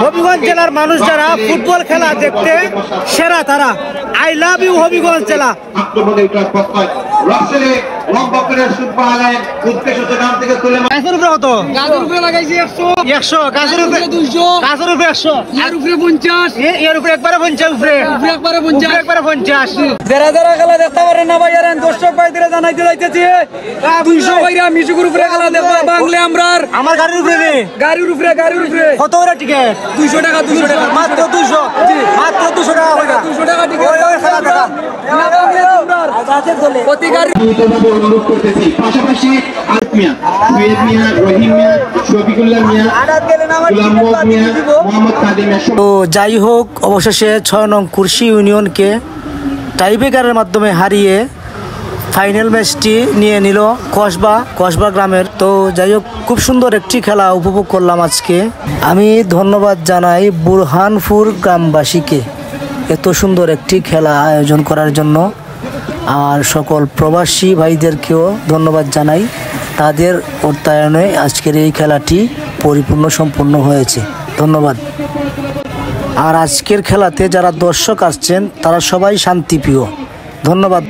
হবিগঞ্জ জেলার মানুষ যারা ফুটবল খেলা দেখতে সেরা তারা আই লাভ ইউ হবিগঞ্জ জেলা। গাছের উপরে কত? গাছের উপরে লাগাইছি 100, গাছের উপরে 200, গাছের উপরে 100, এর উপরে 50, এর উপরে একবারে 50, উপরে একবারে 50। যারা যারা খেলা দেখতে পারেন না ভাই, আর দর্শক ভাইদের জানাইতে যাইতেছি 200 ভাইরা মিশুকুর উপরে খেলা দেখবা বাংলা আমরা। আমার গাড়ির উপরে নে, গাড়ির উপরে কত করে টিকিট? 200 টাকা, 200 টাকা মাত্র, 200 মাত্র 200 টাকা কইরা, 200 টাকা টিকিট। ওই খেলা দেখা গাছের দলে প্রতি গাড়ি অনুরোধ করতেছি। পাশাপাশি আলমিয়া, সুয়েদ মিয়া, রহিম মিয়া, শফিকুল্লাহ মিয়া, গোলাম মিয়া, মোহাম্মদ কাদিম। তো যাই হোক, অবশেষে 6 নং কুরশি ইউনিয়নকে টাইব্রেকারের মাধ্যমে হারিয়ে ফাইনাল ম্যাচটি নিয়ে নিল কসবা গ্রামের। তো যাই হোক, খুব সুন্দর একটি খেলা উপভোগ করলাম আজকে। আমি ধন্যবাদ জানাই বুরহানপুর গ্রামবাসীকে এত সুন্দর একটি খেলা আয়োজন করার জন্য, আর সকল প্রবাসী ভাইদেরকেও ধন্যবাদ জানাই। তাদের অর্থায়নে আজকের এই খেলাটি সম্পূর্ণ হয়েছে। ধন্যবাদ। আর আজকের খেলাতে যারা দর্শক আসছেন তারা সবাই শান্তিপ্রিয়। ধন্যবাদ।